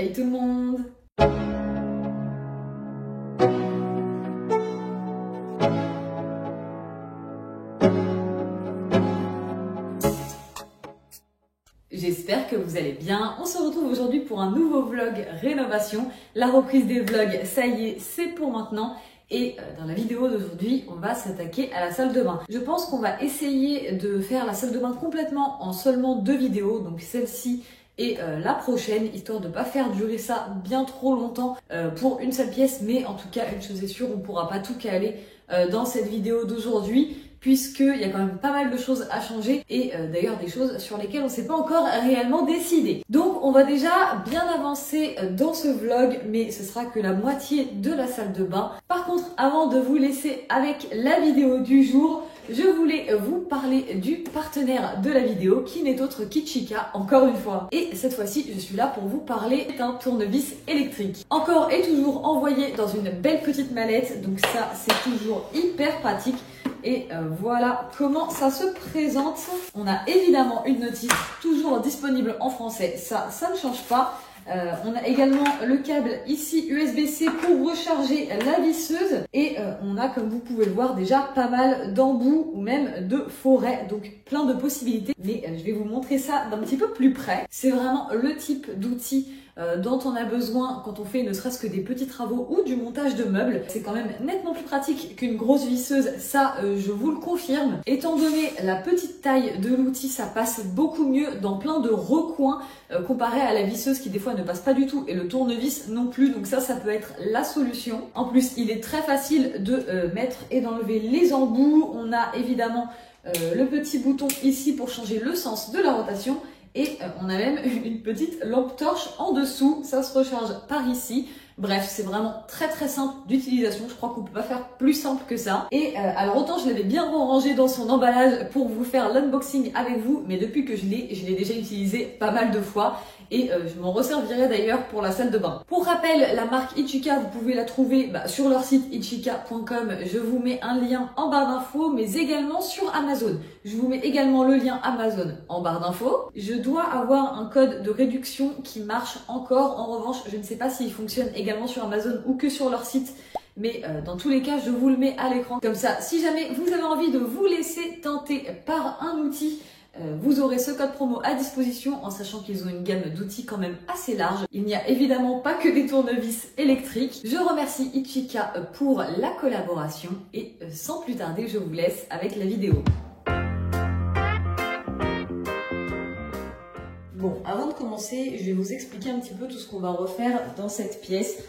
Hey tout le monde! J'espère que vous allez bien. On se retrouve aujourd'hui pour un nouveau vlog rénovation. La reprise des vlogs, ça y est, c'est pour maintenant. Et dans la vidéo d'aujourd'hui, on va s'attaquer à la salle de bain. Je pense qu'on va essayer de faire la salle de bain complètement en seulement 2 vidéos. Donc celle-ci et la prochaine, histoire de ne pas faire durer ça bien trop longtemps pour une seule pièce. Mais en tout cas, une chose est sûre, on ne pourra pas tout caler dans cette vidéo d'aujourd'hui, puisqu'il y a quand même pas mal de choses à changer et d'ailleurs des choses sur lesquelles on ne s'est pas encore réellement décidé. Donc on va déjà bien avancer dans ce vlog, mais ce sera que la moitié de la salle de bain. Par contre, avant de vous laisser avec la vidéo du jour, je voulais vous parler du partenaire de la vidéo qui n'est autre qu'Ichika, encore une fois. Et cette fois-ci, je suis là pour vous parler d'un tournevis électrique. Encore et toujours envoyé dans une belle petite mallette, donc ça c'est toujours hyper pratique. Et voilà comment ça se présente. On a évidemment une notice toujours disponible en français, ça ne change pas. On a également le câble ici USB-C pour recharger la visseuse et on a, comme vous pouvez le voir, déjà pas mal d'embouts ou même de forêts, donc plein de possibilités. Mais je vais vous montrer ça d'un petit peu plus près. C'est vraiment le type d'outil dont on a besoin quand on fait ne serait-ce que des petits travaux ou du montage de meubles. C'est quand même nettement plus pratique qu'une grosse visseuse, ça je vous le confirme. Étant donné la petite taille de l'outil, ça passe beaucoup mieux dans plein de recoins comparé à la visseuse qui des fois ne passe pas du tout et le tournevis non plus, donc ça peut être la solution. En plus, il est très facile de mettre et d'enlever les embouts. On a évidemment le petit bouton ici pour changer le sens de la rotation. Et on a même une petite lampe torche en dessous, ça se recharge par ici. Bref, c'est vraiment très simple d'utilisation, je crois qu'on peut pas faire plus simple que ça. Et alors autant je l'avais bien rangé dans son emballage pour vous faire l'unboxing avec vous, mais depuis que je l'ai déjà utilisé pas mal de fois. Et je m'en resservirai d'ailleurs pour la salle de bain. Pour rappel, la marque Ichika, vous pouvez la trouver sur leur site ichika.com. Je vous mets un lien en barre d'infos, mais également sur Amazon. Je vous mets également le lien Amazon en barre d'infos. Je dois avoir un code de réduction qui marche encore. En revanche, je ne sais pas s'il fonctionne également sur Amazon ou que sur leur site. Mais dans tous les cas, je vous le mets à l'écran. Comme ça, si jamais vous avez envie de vous laisser tenter par un outil, vous aurez ce code promo à disposition en sachant qu'ils ont une gamme d'outils quand même assez large. Il n'y a évidemment pas que des tournevis électriques. Je remercie Ichika pour la collaboration et sans plus tarder, je vous laisse avec la vidéo. Bon, avant de commencer, je vais vous expliquer un petit peu tout ce qu'on va refaire dans cette pièce.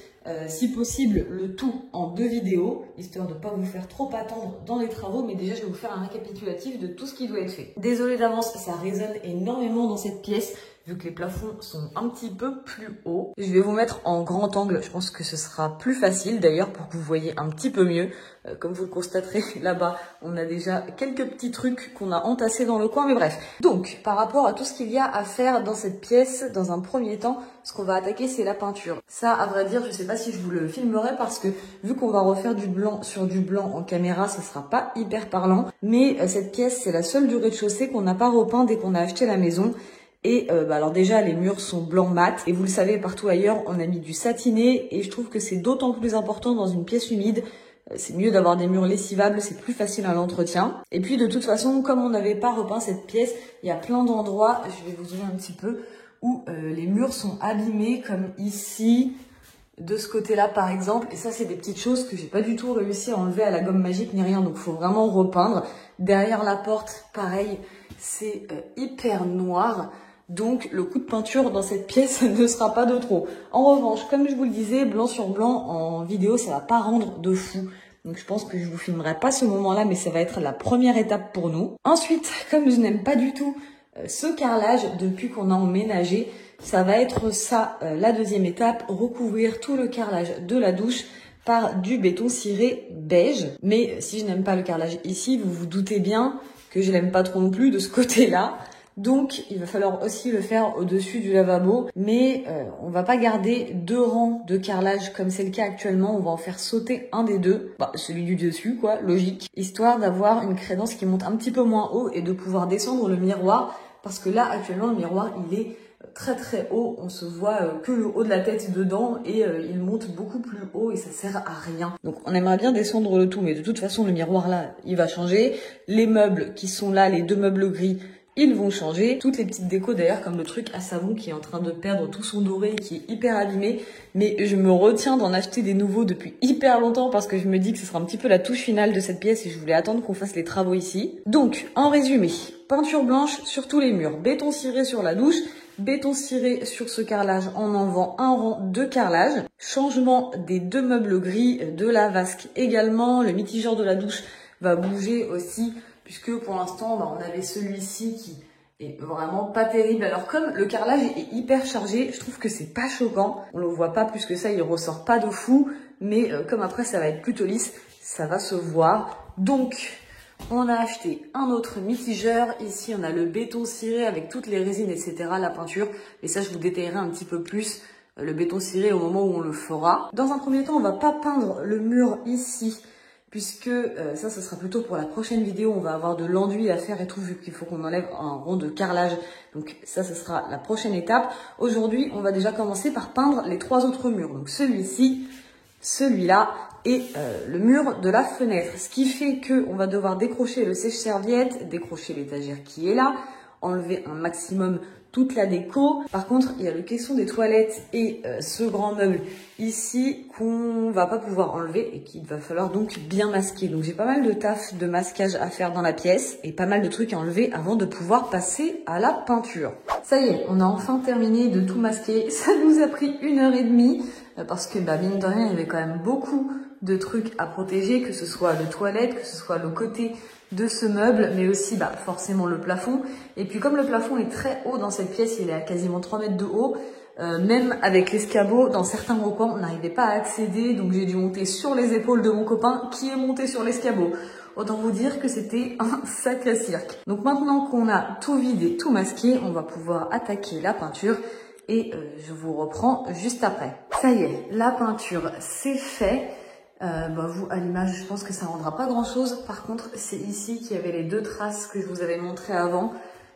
Si possible, le tout en 2 vidéos, histoire de ne pas vous faire trop attendre dans les travaux, mais déjà je vais vous faire un récapitulatif de tout ce qui doit être fait. Désolée d'avance, ça résonne énormément dans cette pièce, vu que les plafonds sont un petit peu plus hauts. Je vais vous mettre en grand angle, je pense que ce sera plus facile d'ailleurs pour que vous voyez un petit peu mieux. Comme vous le constaterez là-bas, on a déjà quelques petits trucs qu'on a entassés dans le coin, mais bref. Donc, par rapport à tout ce qu'il y a à faire dans cette pièce, dans un premier temps, ce qu'on va attaquer, c'est la peinture. Ça, à vrai dire, je sais pas si je vous le filmerai parce que vu qu'on va refaire du blanc sur du blanc en caméra, ça sera pas hyper parlant. Mais cette pièce, c'est la seule du rez-de-chaussée qu'on n'a pas repeint dès qu'on a acheté la maison. Et alors déjà les murs sont blancs mat et vous le savez partout ailleurs on a mis du satiné et je trouve que c'est d'autant plus important dans une pièce humide. C'est mieux d'avoir des murs lessivables, c'est plus facile à l'entretien. Et puis de toute façon comme on n'avait pas repeint cette pièce, il y a plein d'endroits, je vais vous zoomer un petit peu, où les murs sont abîmés comme ici, de ce côté-là par exemple. Et ça c'est des petites choses que j'ai pas du tout réussi à enlever à la gomme magique ni rien, donc faut vraiment repeindre. Derrière la porte, pareil, c'est hyper noir. Donc le coup de peinture dans cette pièce ne sera pas de trop. En revanche, comme je vous le disais, blanc sur blanc en vidéo, ça va pas rendre de fou. Donc je pense que je vous filmerai pas ce moment-là, mais ça va être la première étape pour nous. Ensuite, comme je n'aime pas du tout ce carrelage depuis qu'on a emménagé, ça va être ça, la deuxième étape, recouvrir tout le carrelage de la douche par du béton ciré beige. Mais si je n'aime pas le carrelage ici, vous vous doutez bien que je l'aime pas trop non plus de ce côté-là. Donc, il va falloir aussi le faire au-dessus du lavabo. Mais on va pas garder 2 rangs de carrelage comme c'est le cas actuellement. On va en faire sauter un des 2. Celui du dessus, quoi, logique. Histoire d'avoir une crédence qui monte un petit peu moins haut et de pouvoir descendre le miroir. Parce que là, actuellement, le miroir, il est très haut, on se voit que le haut de la tête dedans et il monte beaucoup plus haut et ça sert à rien. Donc on aimerait bien descendre le tout, mais de toute façon le miroir là, il va changer. Les meubles qui sont là, les 2 meubles gris, ils vont changer. Toutes les petites décos d'ailleurs, comme le truc à savon qui est en train de perdre tout son doré, qui est hyper abîmé. Mais je me retiens d'en acheter des nouveaux depuis hyper longtemps parce que je me dis que ce sera un petit peu la touche finale de cette pièce et je voulais attendre qu'on fasse les travaux ici. Donc, en résumé, peinture blanche sur tous les murs, béton ciré sur la douche, béton ciré sur ce carrelage en enlevant un rang de carrelage, changement des 2 meubles gris, de la vasque également, le mitigeur de la douche va bouger aussi, puisque pour l'instant, on avait celui-ci qui est vraiment pas terrible. Alors comme le carrelage est hyper chargé, je trouve que c'est pas choquant. On le voit pas plus que ça, il ressort pas de fou, mais comme après ça va être plutôt lisse, ça va se voir. Donc, on a acheté un autre mitigeur. Ici, on a le béton ciré avec toutes les résines, etc., la peinture. Et ça, je vous détaillerai un petit peu plus le béton ciré au moment où on le fera. Dans un premier temps, on va pas peindre le mur ici, puisque ça, ce sera plutôt pour la prochaine vidéo. On va avoir de l'enduit à faire et tout, vu qu'il faut qu'on enlève un rond de carrelage. Donc ça, ce sera la prochaine étape. Aujourd'hui, on va déjà commencer par peindre les 3 autres murs. Donc celui-ci, celui-là et le mur de la fenêtre. Ce qui fait qu'on va devoir décrocher le sèche-serviette, décrocher l'étagère qui est là, enlever un maximum toute la déco. Par contre, il y a le caisson des toilettes et ce grand meuble ici qu'on va pas pouvoir enlever et qu'il va falloir donc bien masquer. Donc j'ai pas mal de taf de masquage à faire dans la pièce et pas mal de trucs à enlever avant de pouvoir passer à la peinture. Ça y est, on a enfin terminé de tout masquer. Ça nous a pris 1h30 parce que mine de rien, il y avait quand même beaucoup de trucs à protéger, que ce soit le toilette, que ce soit le côté de ce meuble, mais aussi forcément le plafond. Et puis comme le plafond est très haut dans cette pièce, il est à quasiment 3 mètres de haut, même avec l'escabeau, dans certains recoins, on n'arrivait pas à accéder, donc j'ai dû monter sur les épaules de mon copain qui est monté sur l'escabeau. Autant vous dire que c'était un sacré cirque. Donc maintenant qu'on a tout vidé, tout masqué, on va pouvoir attaquer la peinture et je vous reprends juste après. Ça y est, la peinture c'est fait. Vous, à l'image, je pense que ça rendra pas grand chose. Par contre, c'est ici qu'il y avait les 2 traces que je vous avais montrées avant.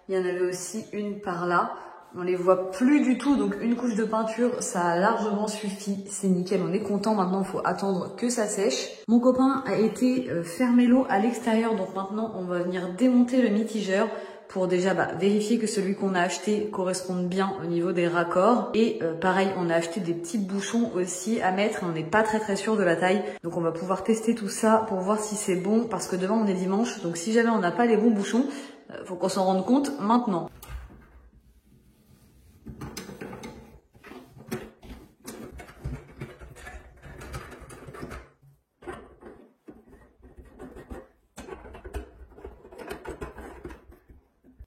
Il y en avait aussi une par là. On les voit plus du tout, donc une couche de peinture, ça a largement suffi. C'est nickel, on est content. Maintenant, il faut attendre que ça sèche. Mon copain a été fermer l'eau à l'extérieur, donc maintenant, on va venir démonter le mitigeur pour déjà vérifier que celui qu'on a acheté corresponde bien au niveau des raccords. Et pareil, on a acheté des petits bouchons aussi à mettre. On n'est pas très sûr de la taille. Donc on va pouvoir tester tout ça pour voir si c'est bon. Parce que demain on est dimanche. Donc si jamais on n'a pas les bons bouchons, faut qu'on s'en rende compte maintenant.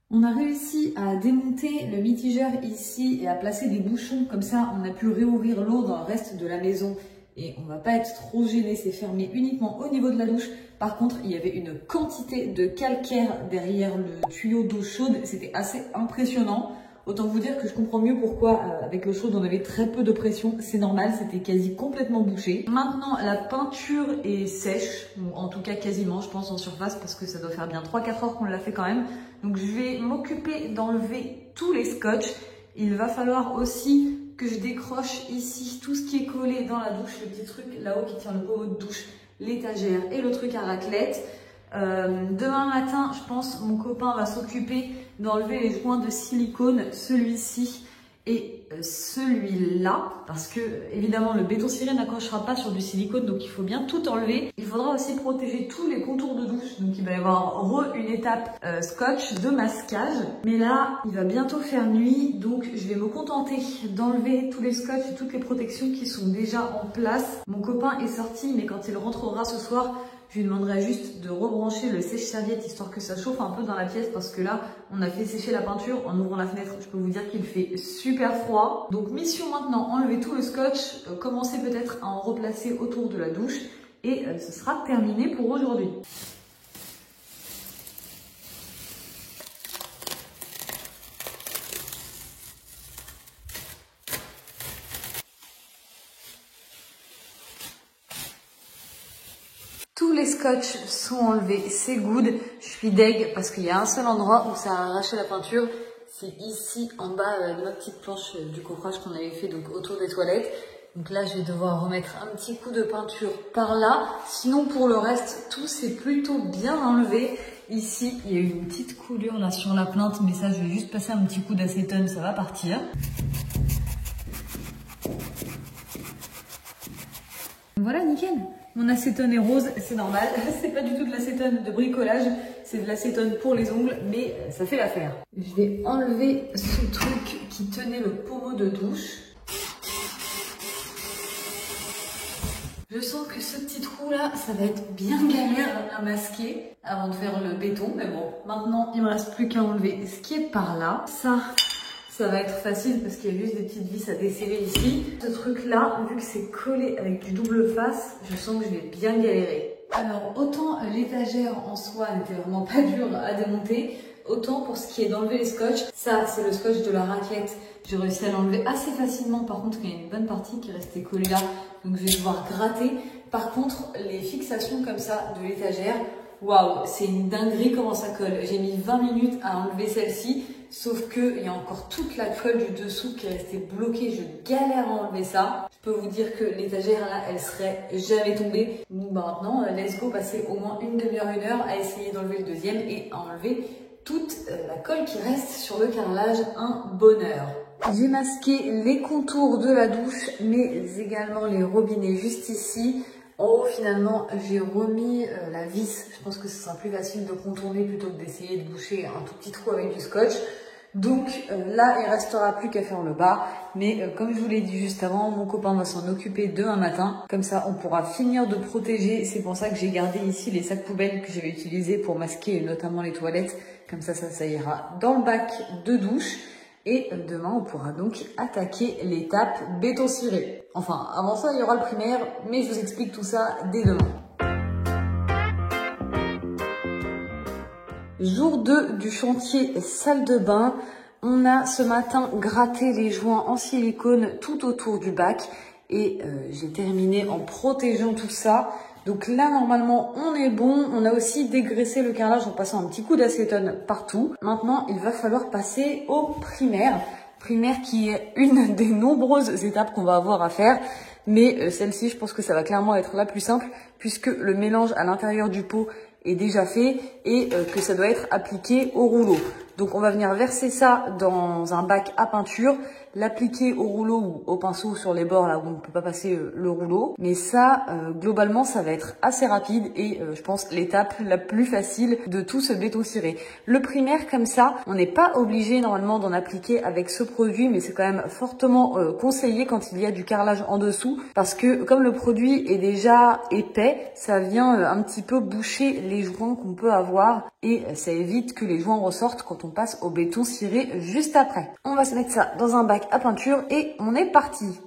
On a réussi à démonter le mitigeur ici et à placer des bouchons, comme ça on a pu réouvrir l'eau dans le reste de la maison et on va pas être trop gêné, c'est fermé uniquement au niveau de la douche. Par contre, il y avait une quantité de calcaire derrière le tuyau d'eau chaude, c'était assez impressionnant. Autant vous dire que je comprends mieux pourquoi avec l'eau chaude on avait très peu de pression, c'est normal, c'était quasi complètement bouché. Maintenant la peinture est sèche, ou en tout cas quasiment je pense en surface parce que ça doit faire bien 3-4 heures qu'on l'a fait quand même. Donc je vais m'occuper d'enlever tous les scotch. Il va falloir aussi que je décroche ici tout ce qui est collé dans la douche, le petit truc là-haut qui tient le pot de douche, l'étagère et le truc à raclette. Demain matin, je pense, mon copain va s'occuper d'enlever les joints de silicone, celui-ci et celui-là, parce que évidemment le béton ciré n'accrochera pas sur du silicone, donc il faut bien tout enlever. Il faudra aussi protéger tous les contours de douche, donc il va y avoir une étape scotch de masquage. Mais là, il va bientôt faire nuit, donc je vais me contenter d'enlever tous les scotch et toutes les protections qui sont déjà en place. Mon copain est sorti, mais quand il rentrera ce soir, je lui demanderai juste de rebrancher le sèche-serviette histoire que ça chauffe un peu dans la pièce parce que là, on a fait sécher la peinture en ouvrant la fenêtre. Je peux vous dire qu'il fait super froid. Donc mission maintenant, enlever tout le scotch, commencer peut-être à en replacer autour de la douche et ce sera terminé pour aujourd'hui. Tous les scotch sont enlevés, c'est good. Je suis deg parce qu'il y a un seul endroit où ça a arraché la peinture. C'est ici en bas de ma petite planche du coffrage qu'on avait fait donc autour des toilettes. Donc là, je vais devoir remettre un petit coup de peinture par là. Sinon, pour le reste, tout s'est plutôt bien enlevé. Ici, il y a eu une petite coulure là sur la plainte, mais ça, je vais juste passer un petit coup d'acétone, ça va partir. Voilà, nickel. Mon acétone est rose, c'est normal. C'est pas du tout de l'acétone de bricolage, c'est de l'acétone pour les ongles, mais ça fait l'affaire. Je vais enlever ce truc qui tenait le pommeau de douche. Je sens que ce petit trou là, ça va être bien galère à masquer avant de faire le béton. Mais bon, maintenant il me reste plus qu'à enlever ce qui est par là. Ça va être facile parce qu'il y a juste des petites vis à desserrer ici. Ce truc là, vu que c'est collé avec du double face, je sens que je vais bien galérer. Alors autant l'étagère en soi n'était vraiment pas dure à démonter, autant pour ce qui est d'enlever les scotch, ça c'est le scotch de la raclette. J'ai réussi à l'enlever assez facilement, par contre il y a une bonne partie qui restait collée là, donc je vais devoir gratter. Par contre les fixations comme ça de l'étagère, waouh, c'est une dinguerie comment ça colle. J'ai mis 20 minutes à enlever celle-ci, sauf qu'il y a encore toute la colle du dessous qui est restée bloquée, je galère à enlever ça. Je peux vous dire que l'étagère là, elle serait jamais tombée. Donc maintenant, let's go passer au moins une demi-heure, une heure à essayer d'enlever le deuxième et à enlever toute la colle qui reste sur le carrelage, un bonheur. J'ai masqué les contours de la douche, mais également les robinets juste ici. En haut, finalement, j'ai remis la vis. Je pense que ce sera plus facile de contourner plutôt que d'essayer de boucher un tout petit trou avec du scotch. Donc là, il restera plus qu'à faire le bas. Mais comme je vous l'ai dit juste avant, mon copain va s'en occuper demain matin. Comme ça, on pourra finir de protéger. C'est pour ça que j'ai gardé ici les sacs poubelles que j'avais utilisés pour masquer notamment les toilettes. Comme ça ira dans le bac de douche. Et demain, on pourra donc attaquer l'étape béton ciré. Enfin, avant ça, il y aura le primaire, mais je vous explique tout ça dès demain. Jour 2 du chantier salle de bain. On a ce matin gratté les joints en silicone tout autour du bac. Et j'ai terminé en protégeant tout ça. Donc là, normalement, on est bon. On a aussi dégraissé le carrelage en passant un petit coup d'acétone partout. Maintenant, il va falloir passer au primaire. Primaire qui est une des nombreuses étapes qu'on va avoir à faire. Mais celle-ci, je pense que ça va clairement être la plus simple puisque le mélange à l'intérieur du pot est déjà fait et que ça doit être appliqué au rouleau. Donc on va venir verser ça dans un bac à peinture, l'appliquer au rouleau ou au pinceau sur les bords là où on ne peut pas passer le rouleau. Mais ça, globalement, ça va être assez rapide et je pense l'étape la plus facile de tout ce béton ciré. Le primaire comme ça, on n'est pas obligé normalement d'en appliquer avec ce produit, mais c'est quand même fortement conseillé quand il y a du carrelage en dessous parce que comme le produit est déjà épais, ça vient un petit peu boucher les joints qu'on peut avoir et ça évite que les joints ressortent quand on passe au béton ciré juste après. On va se mettre ça dans un bac à peinture et on est parti.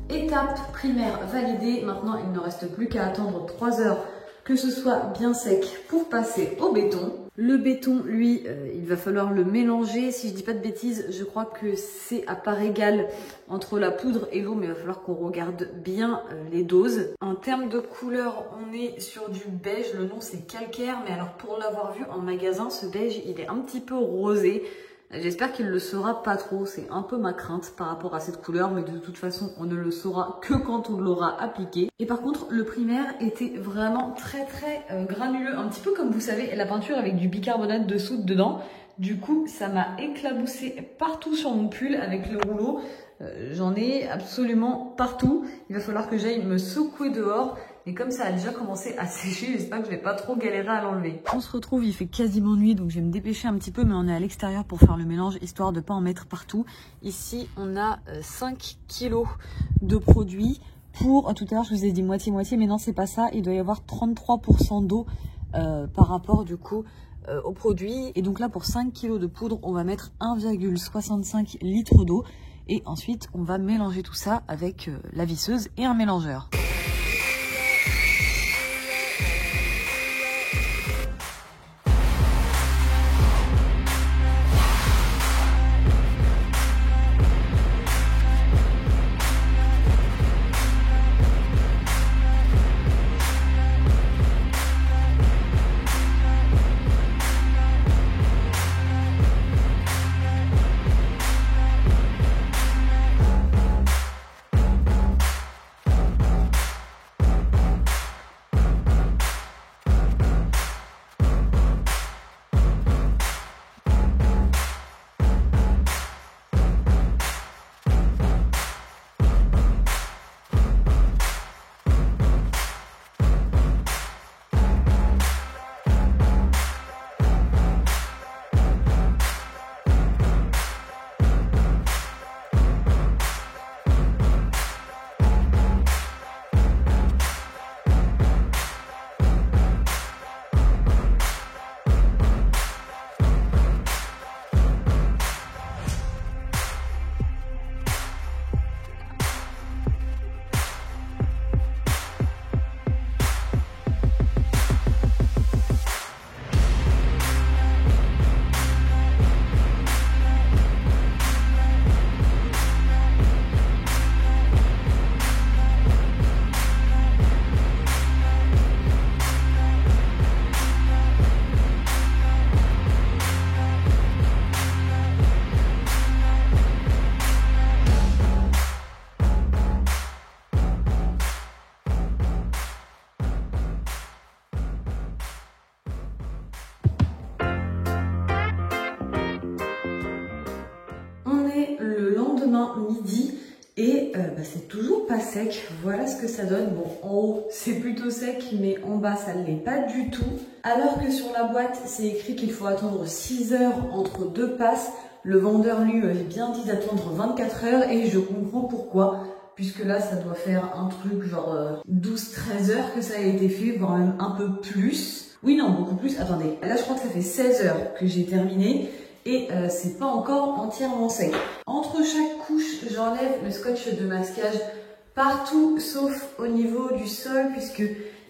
Étape primaire validée, maintenant il ne reste plus qu'à attendre 3 heures que ce soit bien sec pour passer au béton. Le béton, lui, il va falloir le mélanger. Si je dis pas de bêtises, je crois que c'est à part égale entre la poudre et l'eau, mais il va falloir qu'on regarde bien les doses. En termes de couleur, on est sur du beige. Le nom c'est calcaire, mais alors pour l'avoir vu en magasin, ce beige, il est un petit peu rosé. J'espère qu'il le sera pas trop, c'est un peu ma crainte par rapport à cette couleur, mais de toute façon on ne le saura que quand on l'aura appliqué. Et par contre le primaire était vraiment très granuleux, un petit peu comme vous savez la peinture avec du bicarbonate de soude dedans. Du coup ça m'a éclaboussé partout sur mon pull avec le rouleau. J'en ai absolument partout. Il va falloir que j'aille me secouer dehors. Et comme ça a déjà commencé à sécher, j'espère que je vais pas trop galérer à l'enlever. On se retrouve, il fait quasiment nuit, donc je vais me dépêcher un petit peu, mais on est à l'extérieur pour faire le mélange, histoire de pas en mettre partout. Ici, on a 5 kilos de produits pour, tout à l'heure je vous ai dit moitié-moitié, mais non c'est pas ça, il doit y avoir 33% d'eau par rapport du coup au produit. Et donc là pour 5 kilos de poudre, on va mettre 1,65 litres d'eau. Et ensuite, on va mélanger tout ça avec la visseuse et un mélangeur. Le lendemain midi et c'est toujours pas sec. Voilà ce que ça donne. Bon, en haut c'est plutôt sec, mais en bas ça ne l'est pas du tout. Alors que sur la boîte c'est écrit qu'il faut attendre 6 heures entre 2 passes. Le vendeur lui avait bien dit d'attendre 24 heures et je comprends pourquoi. Puisque là ça doit faire un truc genre 12-13 heures que ça a été fait, voire même un peu plus. Oui non, beaucoup plus. Attendez, là je crois que ça fait 16 heures que j'ai terminé. Et c'est pas encore entièrement sec. Entre chaque couche, j'enlève le scotch de masquage partout sauf au niveau du sol, puisque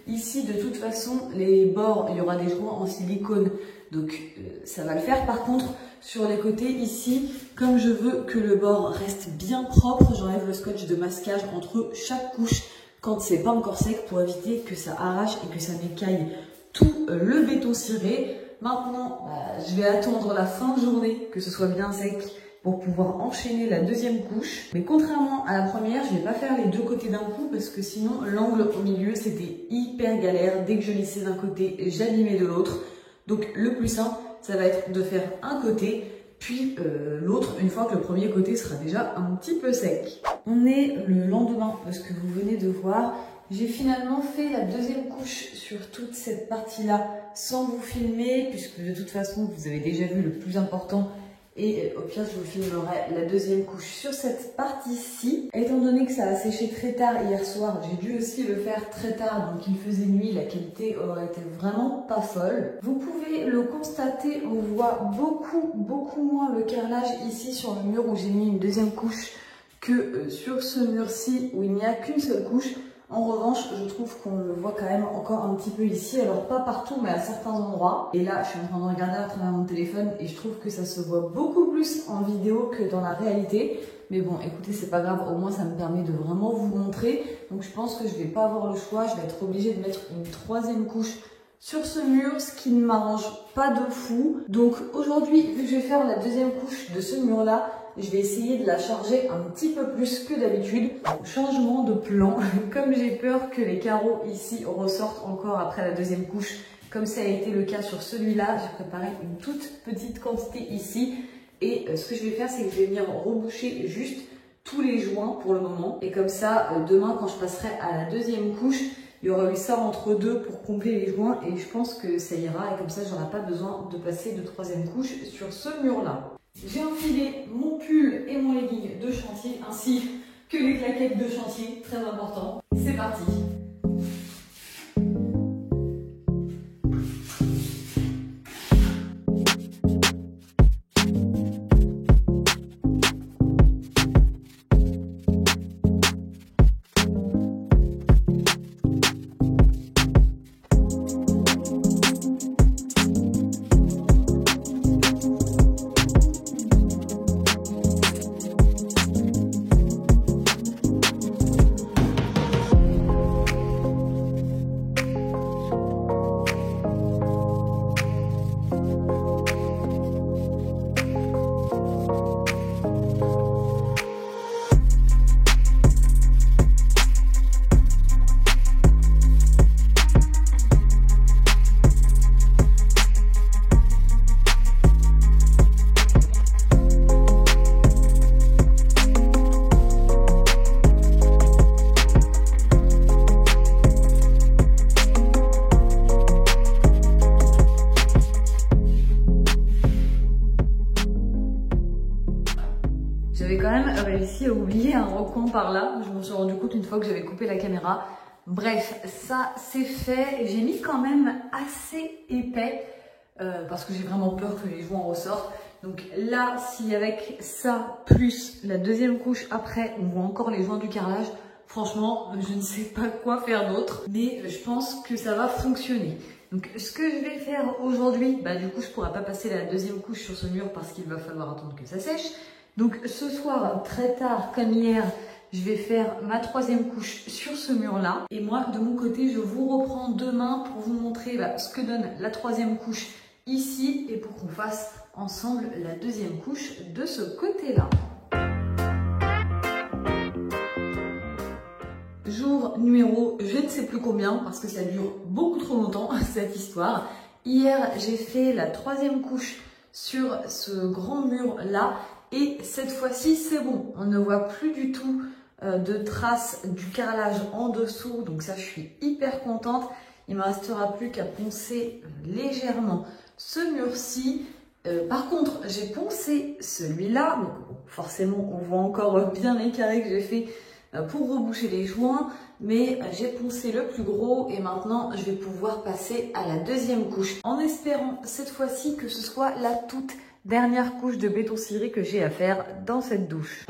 ici de toute façon les bords, il y aura des joints en silicone, donc ça va le faire. Par contre sur les côtés ici, comme je veux que le bord reste bien propre, j'enlève le scotch de masquage entre chaque couche quand c'est pas encore sec pour éviter que ça arrache et que ça m'écaille tout le béton ciré. Maintenant, je vais attendre la fin de journée, que ce soit bien sec, pour pouvoir enchaîner la deuxième couche. Mais contrairement à la première, je vais pas faire les deux côtés d'un coup, parce que sinon, l'angle au milieu, c'était hyper galère. Dès que je lissais d'un côté, j'abîmais de l'autre. Donc le plus simple, ça va être de faire un côté, puis l'autre, une fois que le premier côté sera déjà un petit peu sec. On est le lendemain de ce que vous venez de voir. J'ai finalement fait la deuxième couche sur toute cette partie-là sans vous filmer, puisque de toute façon, vous avez déjà vu le plus important. Et au pire, je vous filmerai la deuxième couche sur cette partie-ci. Étant donné que ça a séché très tard hier soir, j'ai dû aussi le faire très tard, donc il faisait nuit, la qualité aurait été vraiment pas folle. Vous pouvez le constater, on voit beaucoup moins le carrelage ici sur le mur où j'ai mis une deuxième couche que sur ce mur-ci où il n'y a qu'une seule couche. En revanche, je trouve qu'on le voit quand même encore un petit peu ici, alors pas partout mais à certains endroits. Et là, je suis en train de regarder à travers mon téléphone et je trouve que ça se voit beaucoup plus en vidéo que dans la réalité. Mais bon, écoutez, c'est pas grave, au moins ça me permet de vraiment vous montrer. Donc je pense que je vais pas avoir le choix, je vais être obligée de mettre une troisième couche sur ce mur, ce qui ne m'arrange pas de fou. Donc aujourd'hui, vu que je vais faire la deuxième couche de ce mur-là, je vais essayer de la charger un petit peu plus que d'habitude. Changement de plan, comme j'ai peur que les carreaux ici ressortent encore après la deuxième couche, comme ça a été le cas sur celui-là, j'ai préparé une toute petite quantité ici. Et ce que je vais faire, c'est que je vais venir reboucher juste tous les joints pour le moment. Et comme ça, demain, quand je passerai à la deuxième couche, il y aura eu ça entre deux pour combler les joints. Et je pense que ça ira. Et comme ça, j'aurai pas besoin de passer de troisième couche sur ce mur-là. J'ai enfilé mon pull et mon legging de chantier, ainsi que les claquettes de chantier, très important. C'est parti! J'avais quand même réussi à oublier un recoin par là. Je m'en suis rendu compte une fois que j'avais coupé la caméra. Bref, ça c'est fait. J'ai mis quand même assez épais parce que j'ai vraiment peur que les joints ressortent. Donc là, si avec ça plus la deuxième couche après, on voit encore les joints du carrelage, franchement, je ne sais pas quoi faire d'autre. Mais je pense que ça va fonctionner. Donc ce que je vais faire aujourd'hui, du coup je pourrai pas passer la deuxième couche sur ce mur parce qu'il va falloir attendre que ça sèche. Donc ce soir, très tard comme hier, je vais faire ma troisième couche sur ce mur-là. Et moi, de mon côté, je vous reprends demain pour vous montrer ce que donne la troisième couche ici et pour qu'on fasse ensemble la deuxième couche de ce côté-là. Jour numéro, je ne sais plus combien parce que ça dure beaucoup trop longtemps cette histoire. Hier, j'ai fait la troisième couche sur ce grand mur-là. Et cette fois-ci, c'est bon. On ne voit plus du tout de traces du carrelage en dessous. Donc ça, je suis hyper contente. Il ne me restera plus qu'à poncer légèrement ce mur-ci. Par contre, j'ai poncé celui-là. Donc forcément, on voit encore bien les carrés que j'ai fait pour reboucher les joints. Mais j'ai poncé le plus gros et maintenant, je vais pouvoir passer à la deuxième couche. En espérant cette fois-ci que ce soit la toute dernière couche de béton ciré que j'ai à faire dans cette douche.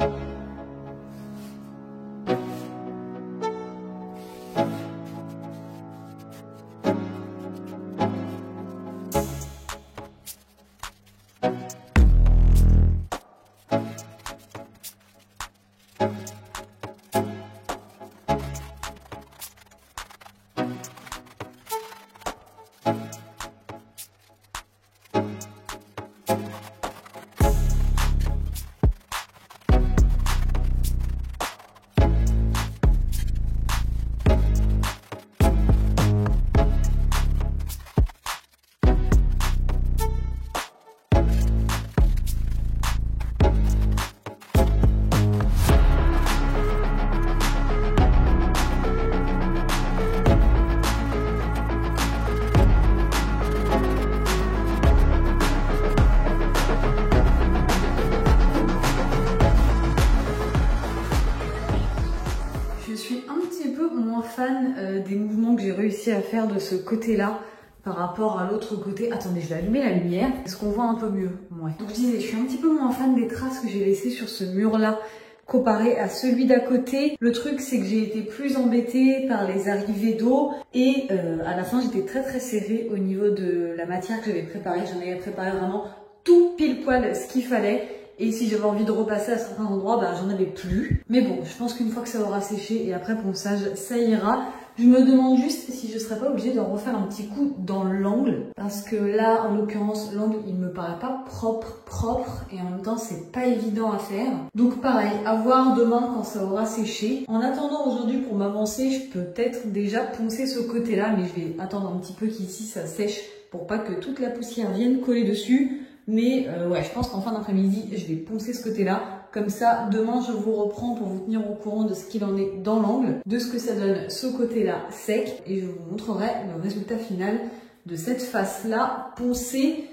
Des mouvements que j'ai réussi à faire de ce côté-là par rapport à l'autre côté. Attendez, je vais allumer la lumière. Est-ce qu'on voit un peu mieux? Ouais. Donc je disais, je suis un petit peu moins fan des traces que j'ai laissées sur ce mur-là comparé à celui d'à côté. Le truc, c'est que j'ai été plus embêtée par les arrivées d'eau et à la fin, j'étais très serrée au niveau de la matière que j'avais préparée. J'en avais préparé vraiment tout pile poil ce qu'il fallait. Et si j'avais envie de repasser à certains endroits, j'en avais plus. Mais bon, je pense qu'une fois que ça aura séché et après ponçage, ça ira. Je me demande juste si je serais pas obligée de refaire un petit coup dans l'angle, parce que là, en l'occurrence, l'angle, il me paraît pas propre, et en même temps, c'est pas évident à faire. Donc pareil, à voir demain quand ça aura séché. En attendant aujourd'hui, pour m'avancer, je peux peut-être déjà poncer ce côté-là, mais je vais attendre un petit peu qu'ici ça sèche pour pas que toute la poussière vienne coller dessus. Mais ouais, je pense qu'en fin d'après-midi, je vais poncer ce côté-là. Comme ça, demain, je vous reprends pour vous tenir au courant de ce qu'il en est dans l'angle, de ce que ça donne ce côté-là sec. Et je vous montrerai le résultat final de cette face-là poncée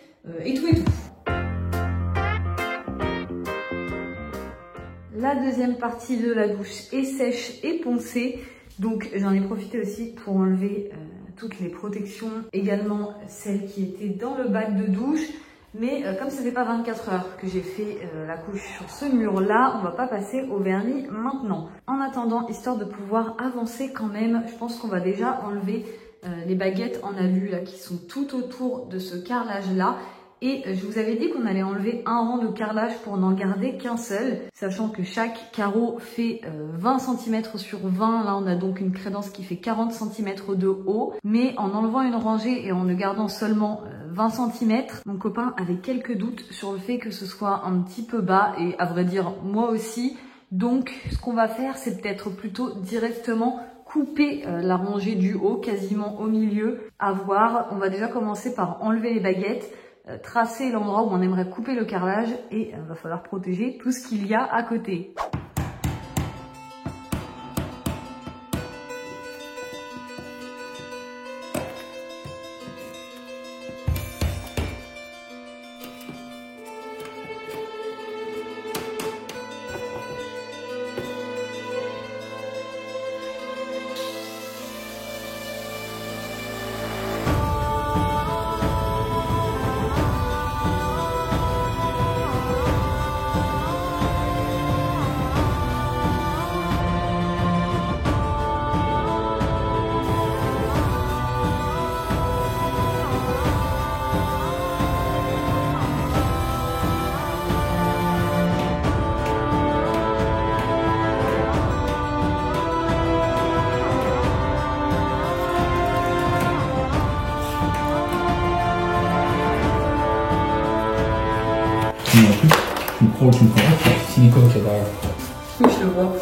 et tout et tout. La deuxième partie de la douche est sèche et poncée. Donc, j'en ai profité aussi pour enlever toutes les protections, également celles qui étaient dans le bac de douche. Mais comme ça fait pas 24 heures que j'ai fait la couche sur ce mur-là, on va pas passer au vernis maintenant. En attendant, histoire de pouvoir avancer quand même, je pense qu'on va déjà enlever les baguettes en alu là qui sont tout autour de ce carrelage-là. Et je vous avais dit qu'on allait enlever un rang de carrelage pour n'en garder qu'un seul, sachant que chaque carreau fait 20 cm sur 20. Là, on a donc une crédence qui fait 40 cm de haut. Mais en enlevant une rangée et en ne gardant seulement 20 cm, mon copain avait quelques doutes sur le fait que ce soit un petit peu bas. Et à vrai dire, moi aussi. Donc, ce qu'on va faire, c'est peut-être plutôt directement couper la rangée du haut, quasiment au milieu. À voir, on va déjà commencer par enlever les baguettes, tracer l'endroit où on aimerait couper le carrelage et il va falloir protéger tout ce qu'il y a à côté. Mais en plus, tu me crois ou tu me crois pas, c'est silicone qui est derrière. Oui, je le vois.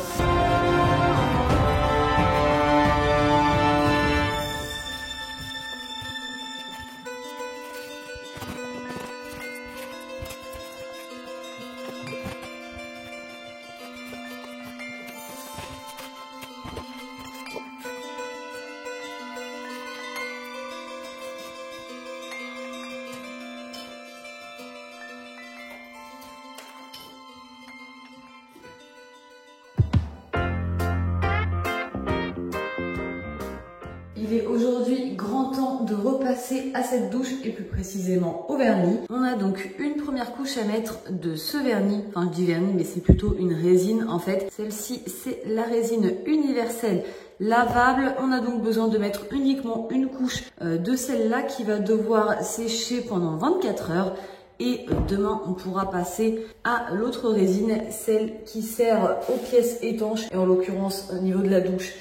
Il est aujourd'hui grand temps de repasser à cette douche et plus précisément au vernis. On a donc une première couche à mettre de ce vernis. Enfin, je dis vernis, mais c'est plutôt une résine en fait. Celle-ci, c'est la résine universelle lavable. On a donc besoin de mettre uniquement une couche de celle-là qui va devoir sécher pendant 24 heures. Et demain, on pourra passer à l'autre résine, celle qui sert aux pièces étanches. Et en l'occurrence, au niveau de la douche,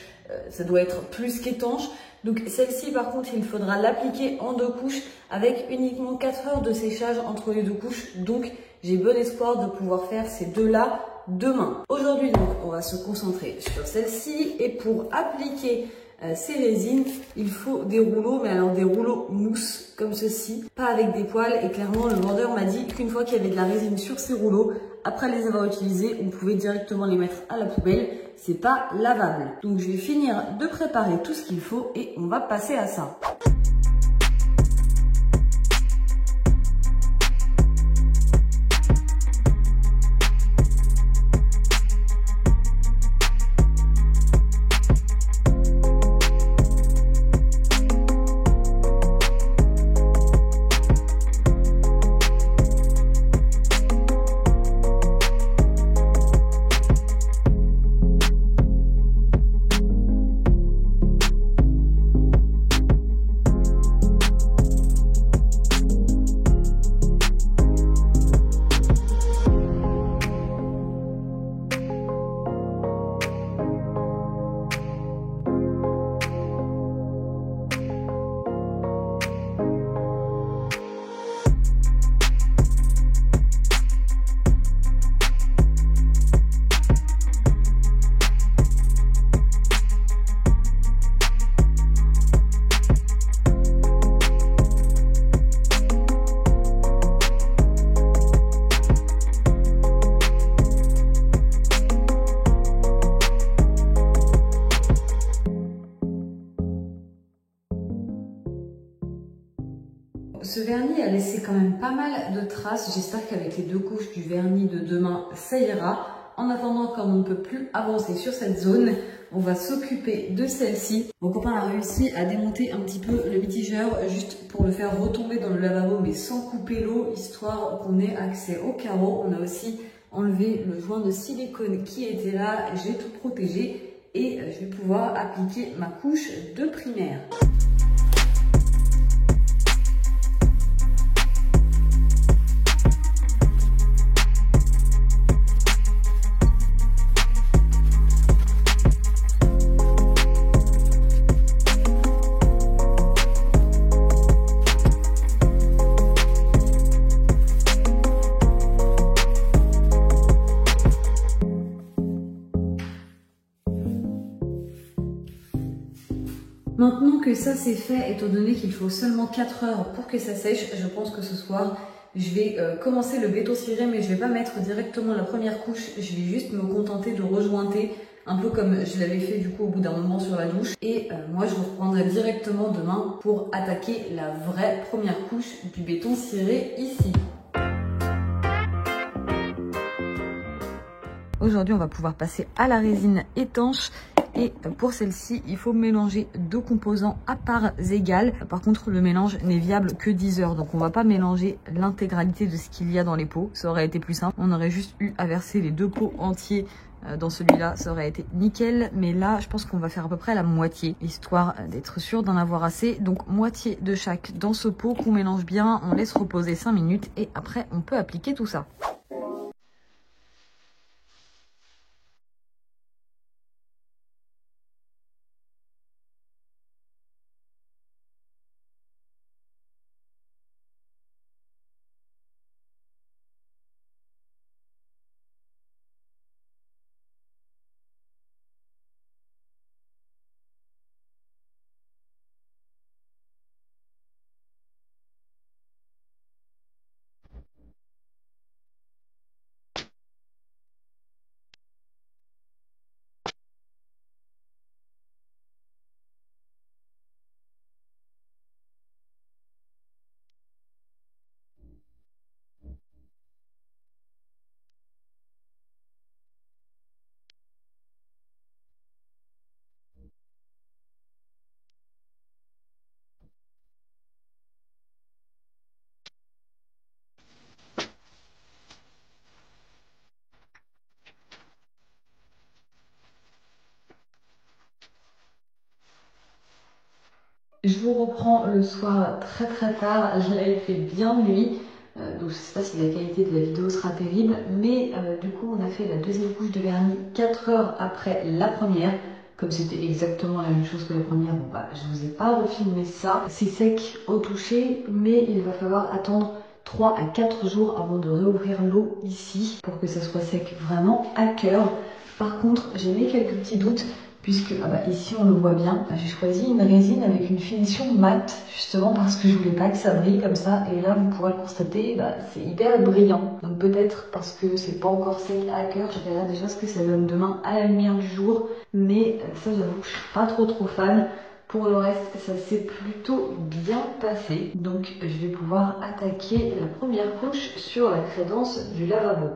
ça doit être plus qu'étanche. Donc celle-ci, par contre, il faudra l'appliquer en 2 couches avec uniquement 4 heures de séchage entre les 2 couches. Donc j'ai bon espoir de pouvoir faire ces deux-là demain. Aujourd'hui, donc, on va se concentrer sur celle-ci. Et pour appliquer ces résines, il faut des rouleaux, mais alors des rouleaux mousse comme ceci, pas avec des poils. Et clairement, le vendeur m'a dit qu'une fois qu'il y avait de la résine sur ces rouleaux, après les avoir utilisés, on pouvait directement les mettre à la poubelle. C'est pas lavable. Donc je vais finir de préparer tout ce qu'il faut et on va passer à ça. Ce vernis a laissé quand même pas mal de traces. J'espère qu'avec les 2 couches du vernis de demain, ça ira. En attendant, comme on ne peut plus avancer sur cette zone, on va s'occuper de celle-ci. Mon copain a réussi à démonter un petit peu le mitigeur juste pour le faire retomber dans le lavabo, mais sans couper l'eau, histoire qu'on ait accès au carreau. On a aussi enlevé le joint de silicone qui était là. J'ai tout protégé et je vais pouvoir appliquer ma couche de primaire. Maintenant que ça c'est fait, étant donné qu'il faut seulement 4 heures pour que ça sèche, je pense que ce soir, je vais commencer le béton ciré, mais je vais pas mettre directement la première couche, je vais juste me contenter de rejointer, un peu comme je l'avais fait du coup au bout d'un moment sur la douche. Et moi je reprendrai directement demain pour attaquer la vraie première couche du béton ciré ici. Aujourd'hui, on va pouvoir passer à la résine étanche. Et pour celle-ci, il faut mélanger 2 composants à parts égales. Par contre, le mélange n'est viable que 10 heures. Donc, on va pas mélanger l'intégralité de ce qu'il y a dans les pots. Ça aurait été plus simple. On aurait juste eu à verser les 2 pots entiers dans celui-là. Ça aurait été nickel. Mais là, je pense qu'on va faire à peu près la moitié, histoire d'être sûr d'en avoir assez. Donc, moitié de chaque dans ce pot qu'on mélange bien. On laisse reposer 5 minutes et après, on peut appliquer tout ça. Je vous reprends le soir très tard, je l'avais fait bien nuit, donc je sais pas si la qualité de la vidéo sera terrible, mais du coup on a fait la 2e couche de vernis 4 heures après la première, comme c'était exactement la même chose que la première, bon bah je vous ai pas refilmé ça, c'est sec au toucher, mais il va falloir attendre 3 à 4 jours avant de réouvrir l'eau ici, pour que ça soit sec vraiment à cœur. Par contre j'ai mis quelques petits doutes, puisque ici on le voit bien, j'ai choisi une résine avec une finition mate, justement parce que je voulais pas que ça brille comme ça, et là vous pourrez le constater, c'est hyper brillant. Donc peut-être parce que c'est pas encore sec à cœur, je verrai déjà ce que ça donne demain à la lumière du jour, mais ça j'avoue que je suis pas trop fan. Pour le reste, ça s'est plutôt bien passé, donc je vais pouvoir attaquer la première couche sur la crédence du lavabo.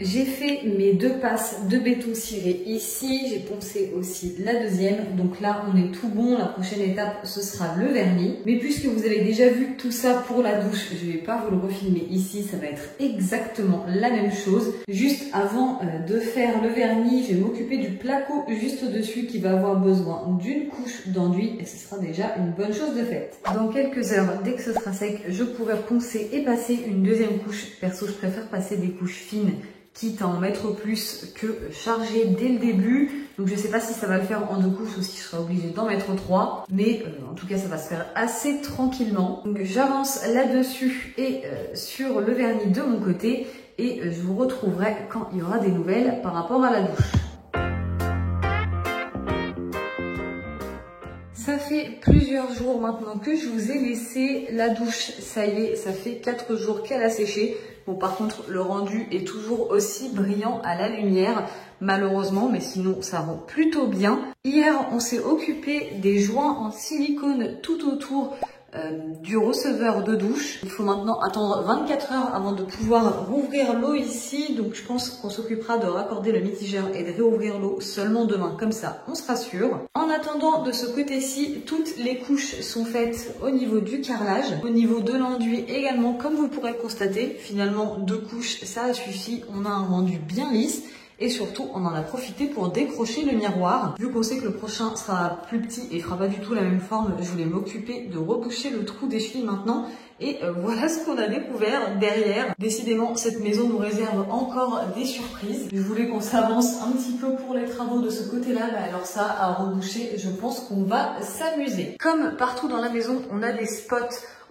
J'ai fait mes 2 passes de béton ciré ici, j'ai poncé aussi la deuxième, donc là on est tout bon. La prochaine étape ce sera le vernis, mais puisque vous avez déjà vu tout ça pour la douche, je vais pas vous le refilmer ici, ça va être exactement la même chose. Juste avant de faire le vernis, je vais m'occuper du placo juste au-dessus qui va avoir besoin d'une couche d'enduit et ce sera déjà une bonne chose de faite. Dans quelques heures, dès que ce sera sec, je pourrai poncer et passer une deuxième couche. Perso, je préfère passer des couches fines, quitte à en mettre plus que charger dès le début. Donc je sais pas si ça va le faire en 2 couches ou si je serai obligée d'en mettre 3. Mais en tout cas ça va se faire assez tranquillement. Donc j'avance là-dessus et sur le vernis de mon côté. Et je vous retrouverai quand il y aura des nouvelles par rapport à la douche. Ça fait plusieurs jours maintenant que je vous ai laissé la douche. Ça y est, ça fait 4 jours qu'elle a séché. Bon, par contre, le rendu est toujours aussi brillant à la lumière, malheureusement, mais sinon, ça rend plutôt bien. Hier, on s'est occupé des joints en silicone tout autour du receveur de douche. Il faut maintenant attendre 24 heures avant de pouvoir rouvrir l'eau ici. Donc je pense qu'on s'occupera de raccorder le mitigeur et de réouvrir l'eau seulement demain. Comme ça, on sera sûr. En attendant, de ce côté-ci, toutes les couches sont faites au niveau du carrelage. Au niveau de l'enduit également, comme vous pourrez le constater, finalement 2 couches, ça a suffi. On a un rendu bien lisse. Et surtout, on en a profité pour décrocher le miroir. Vu qu'on sait que le prochain sera plus petit et fera pas du tout la même forme, je voulais m'occuper de reboucher le trou des chevilles maintenant. Et voilà ce qu'on a découvert derrière. Décidément, cette maison nous réserve encore des surprises. Je voulais qu'on s'avance un petit peu pour les travaux de ce côté-là. Alors ça, à reboucher, je pense qu'on va s'amuser. Comme partout dans la maison, on a des spots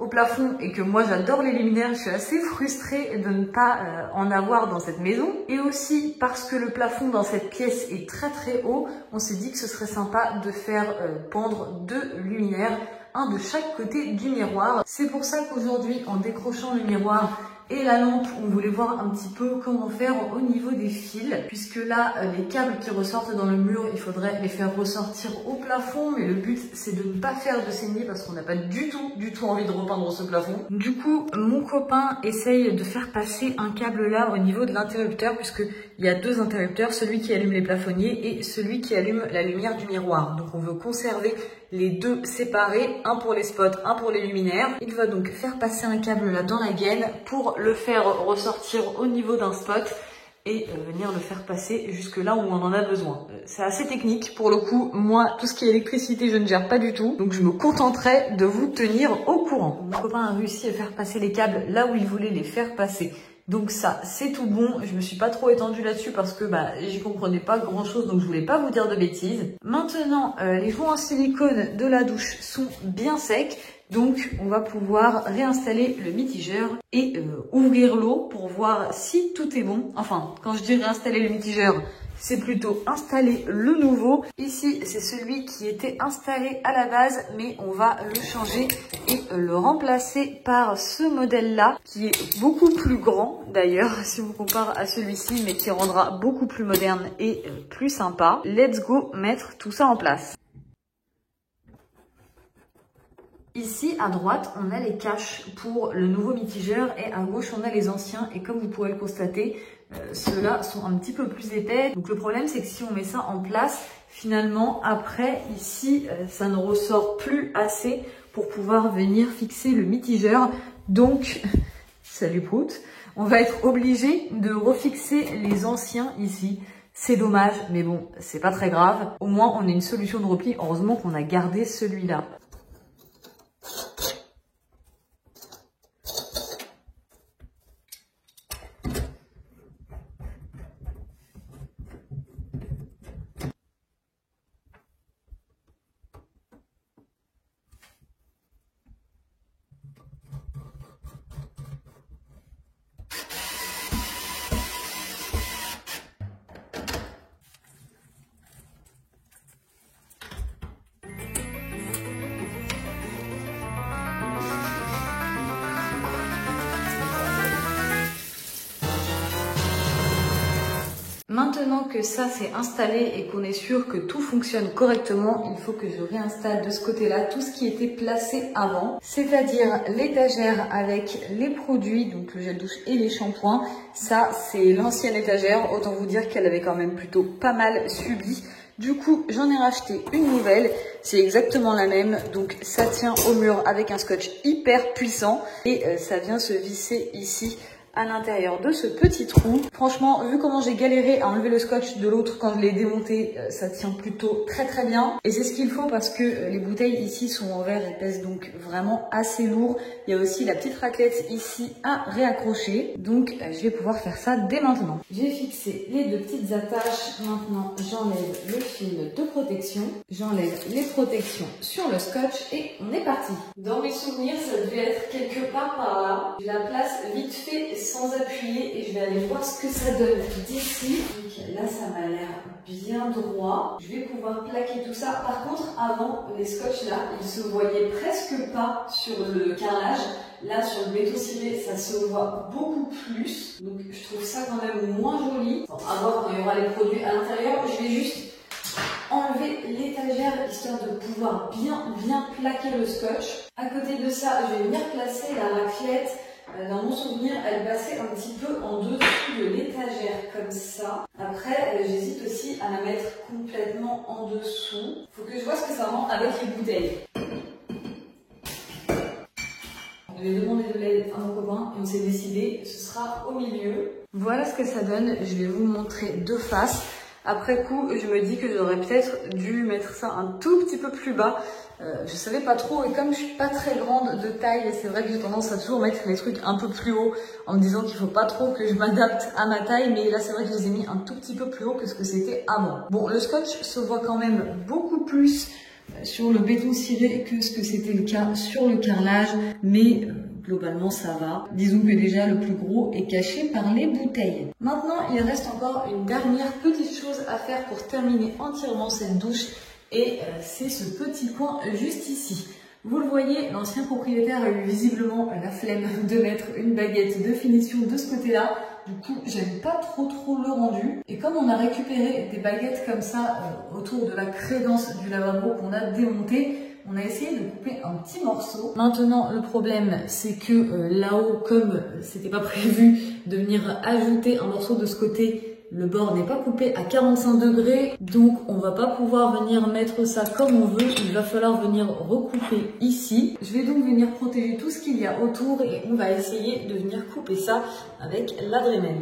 au plafond et que moi j'adore les luminaires, je suis assez frustrée de ne pas en avoir dans cette maison. Et aussi parce que le plafond dans cette pièce est très très haut, on s'est dit que ce serait sympa de faire pendre 2 luminaires, un de chaque côté du miroir. C'est pour ça qu'aujourd'hui, en décrochant le miroir et la lampe, on voulait voir un petit peu comment faire au niveau des fils, puisque là, les câbles qui ressortent dans le mur, il faudrait les faire ressortir au plafond, mais le but, c'est de ne pas faire de saignée parce qu'on n'a pas du tout envie de repeindre ce plafond. Du coup, mon copain essaye de faire passer un câble là au niveau de l'interrupteur, puisqu'il y a 2 interrupteurs, celui qui allume les plafonniers et celui qui allume la lumière du miroir. Donc on veut conserver les 2 séparés, un pour les spots, un pour les luminaires. Il va donc faire passer un câble là dans la gaine pour le faire ressortir au niveau d'un spot et venir le faire passer jusque là où on en a besoin. C'est assez technique pour le coup. Moi, tout ce qui est électricité, je ne gère pas du tout. Donc je me contenterai de vous tenir au courant. Mon copain a réussi à faire passer les câbles là où il voulait les faire passer. Donc ça, c'est tout bon. Je me suis pas trop étendue là-dessus parce que j'y comprenais pas grand-chose, donc je voulais pas vous dire de bêtises. Maintenant, les joints en silicone de la douche sont bien secs. Donc, on va pouvoir réinstaller le mitigeur et ouvrir l'eau pour voir si tout est bon. Enfin, quand je dis réinstaller le mitigeur, c'est plutôt installer le nouveau. Ici, c'est celui qui était installé à la base, mais on va le changer et le remplacer par ce modèle-là, qui est beaucoup plus grand d'ailleurs, si on compare à celui-ci, mais qui rendra beaucoup plus moderne et plus sympa. Let's go mettre tout ça en place. Ici, à droite, on a les caches pour le nouveau mitigeur et à gauche, on a les anciens. Et comme vous pourrez le constater, ceux-là sont un petit peu plus épais. Donc le problème, c'est que si on met ça en place, finalement, après, ici, ça ne ressort plus assez pour pouvoir venir fixer le mitigeur. Donc, salut Prout, on va être obligé de refixer les anciens ici. C'est dommage, mais bon, c'est pas très grave. Au moins, on a une solution de repli. Heureusement qu'on a gardé celui-là. Maintenant que ça c'est installé et qu'on est sûr que tout fonctionne correctement, il faut que je réinstalle de ce côté-là tout ce qui était placé avant, c'est-à-dire l'étagère avec les produits, donc le gel douche et les shampoings. Ça c'est l'ancienne étagère, autant vous dire qu'elle avait quand même plutôt pas mal subi. Du coup, j'en ai racheté une nouvelle, c'est exactement la même, donc ça tient au mur avec un scotch hyper puissant et ça vient se visser ici à l'intérieur de ce petit trou. Franchement, vu comment j'ai galéré à enlever le scotch de l'autre quand je l'ai démonté, ça tient plutôt très bien. Et c'est ce qu'il faut parce que les bouteilles ici sont en verre et pèsent donc vraiment assez lourd. Il y a aussi la petite raclette ici à réaccrocher. Donc je vais pouvoir faire ça dès maintenant. J'ai fixé les deux petites attaches. Maintenant, j'enlève le fil de protection. J'enlève les protections sur le scotch et on est parti. Dans mes souvenirs, ça devait être quelque part par là. Je la place vite fait sans appuyer et je vais aller voir ce que ça donne d'ici. Donc là ça m'a l'air bien droit. Je vais pouvoir plaquer tout ça. Par contre avant les scotch là ils se voyaient presque pas sur le carrelage. Là sur le béton ciré ça se voit beaucoup plus. Donc je trouve ça quand même moins joli. Bon, à voir quand il y aura les produits à l'intérieur. Je vais juste enlever l'étagère histoire de pouvoir bien plaquer le scotch. À côté de ça je vais venir placer la raclette. Dans mon souvenir, elle passait un petit peu en dessous de l'étagère, comme ça. Après, j'hésite aussi à la mettre complètement en dessous. Faut que je vois ce que ça rend avec les bouteilles. Je vais demander de l'aide à mon copain et on s'est décidé, ce sera au milieu. Voilà ce que ça donne, je vais vous montrer de face. Après coup, je me dis que j'aurais peut-être dû mettre ça un tout petit peu plus bas. Je savais pas trop et comme je suis pas très grande de taille, c'est vrai que j'ai tendance à toujours mettre les trucs un peu plus haut en me disant qu'il faut pas trop que je m'adapte à ma taille, mais là c'est vrai que je les ai mis un tout petit peu plus haut que ce que c'était avant. Bon, le scotch se voit quand même beaucoup plus sur le béton ciré que ce que c'était le cas sur le carrelage, mais globalement ça va. Disons que déjà le plus gros est caché par les bouteilles. Maintenant il reste encore une dernière petite chose à faire pour terminer entièrement cette douche. Et c'est ce petit coin juste ici. Vous le voyez, l'ancien propriétaire a eu visiblement la flemme de mettre une baguette de finition de ce côté-là. Du coup, j'aime pas trop le rendu. Et comme on a récupéré des baguettes comme ça autour de la crédence du lavabo qu'on a démonté, on a essayé de couper un petit morceau. Maintenant, le problème, c'est que là-haut, comme c'était pas prévu de venir ajouter un morceau de ce côté, le bord n'est pas coupé à 45 degrés, donc on va pas pouvoir venir mettre ça comme on veut. Il va falloir venir recouper ici. Je vais donc venir protéger tout ce qu'il y a autour et on va essayer de venir couper ça avec la Dremel.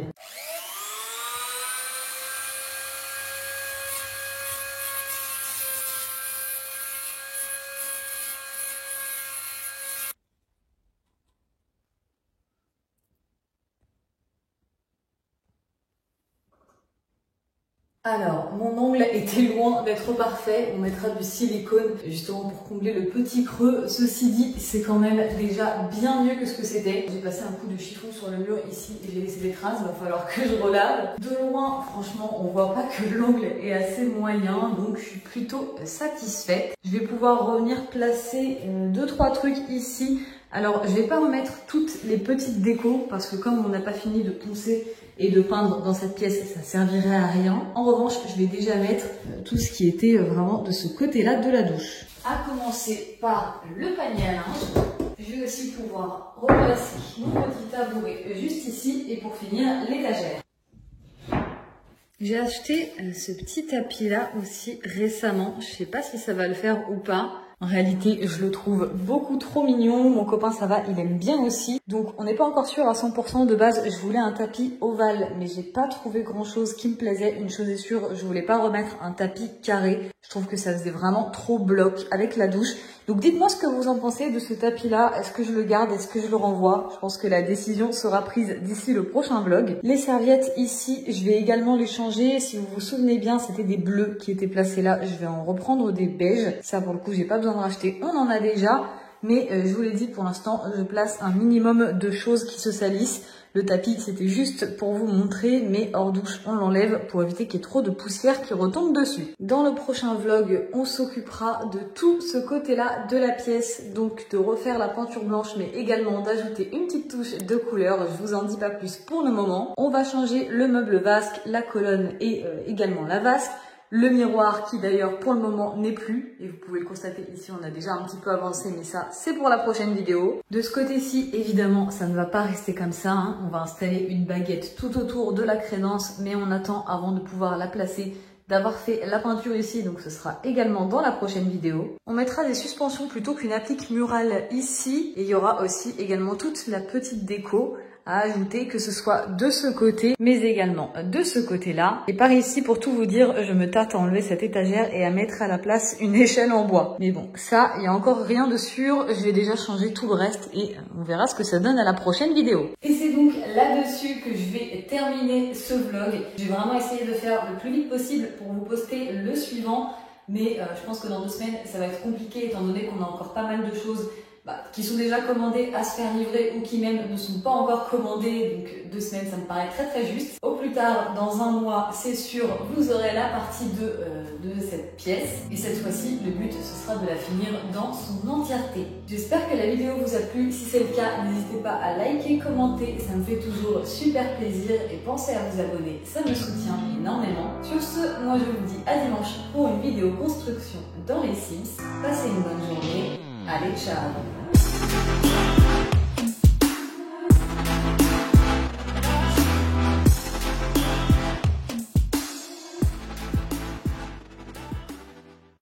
Alors, mon ongle était loin d'être parfait. On mettra du silicone justement pour combler le petit creux. Ceci dit, c'est quand même déjà bien mieux que ce que c'était. J'ai passé un coup de chiffon sur le mur ici et j'ai laissé des traces. Il va falloir que je relave. De loin, franchement, on voit pas que l'ongle est assez moyen, donc je suis plutôt satisfaite. Je vais pouvoir revenir placer 2-3 trucs ici. Alors, je vais pas remettre toutes les petites décos parce que comme on n'a pas fini de poncer et de peindre dans cette pièce, ça servirait à rien. En revanche, je vais déjà mettre tout ce qui était vraiment de ce côté-là de la douche. À commencer par le panier à linge. Je vais aussi pouvoir replacer mon petit tabouret juste ici et pour finir, l'étagère. J'ai acheté ce petit tapis là aussi récemment. Je sais pas si ça va le faire ou pas. En réalité, je le trouve beaucoup trop mignon. Mon copain, ça va, il aime bien aussi. Donc, on n'est pas encore sûr à 100% de base. Je voulais un tapis ovale, mais j'ai pas trouvé grand chose qui me plaisait. Une chose est sûre, je voulais pas remettre un tapis carré. Je trouve que ça faisait vraiment trop bloc avec la douche. Donc, dites-moi ce que vous en pensez de ce tapis-là. Est-ce que je le garde? Est-ce que je le renvoie? Je pense que la décision sera prise d'ici le prochain vlog. Les serviettes ici, je vais également les changer. Si vous vous souvenez bien, c'était des bleus qui étaient placés là. Je vais en reprendre des beiges. Ça, pour le coup, j'ai pas besoin de racheter. On en a déjà. Mais je vous l'ai dit, pour l'instant, je place un minimum de choses qui se salissent. Le tapis, c'était juste pour vous montrer, mais hors douche, on l'enlève pour éviter qu'il y ait trop de poussière qui retombe dessus. Dans le prochain vlog, on s'occupera de tout ce côté-là de la pièce, donc de refaire la peinture blanche, mais également d'ajouter une petite touche de couleur. Je vous en dis pas plus pour le moment. On va changer le meuble vasque, la colonne et également la vasque. Le miroir qui d'ailleurs pour le moment n'est plus, et vous pouvez le constater ici, on a déjà un petit peu avancé, mais ça c'est pour la prochaine vidéo. De ce côté-ci, évidemment, ça ne va pas rester comme ça, hein. On va installer une baguette tout autour de la crénence, mais on attend avant de pouvoir la placer, d'avoir fait la peinture ici, donc ce sera également dans la prochaine vidéo. On mettra des suspensions plutôt qu'une applique murale ici, et il y aura aussi également toute la petite déco à ajouter, que ce soit de ce côté, mais également de ce côté-là. Et par ici, pour tout vous dire, je me tâte à enlever cette étagère et à mettre à la place une échelle en bois. Mais bon, ça, il n'y a encore rien de sûr. Je vais déjà changer tout le reste et on verra ce que ça donne à la prochaine vidéo. Et c'est donc là-dessus que je vais terminer ce vlog. Je vais vraiment essayer de faire le plus vite possible pour vous poster le suivant. Mais je pense que dans 2 semaines, ça va être compliqué étant donné qu'on a encore pas mal de choses qui sont déjà commandées à se faire livrer ou qui même ne sont pas encore commandées. Donc 2 semaines, ça me paraît très très juste. Au plus tard, dans 1 mois, c'est sûr, vous aurez la partie 2 de cette pièce. Et cette fois-ci, le but, ce sera de la finir dans son entièreté. J'espère que la vidéo vous a plu. Si c'est le cas, n'hésitez pas à liker, commenter. Ça me fait toujours super plaisir. Et pensez à vous abonner, ça me soutient énormément. Sur ce, moi je vous dis à dimanche pour une vidéo construction dans les Sims. Passez une bonne journée. Allez, ciao!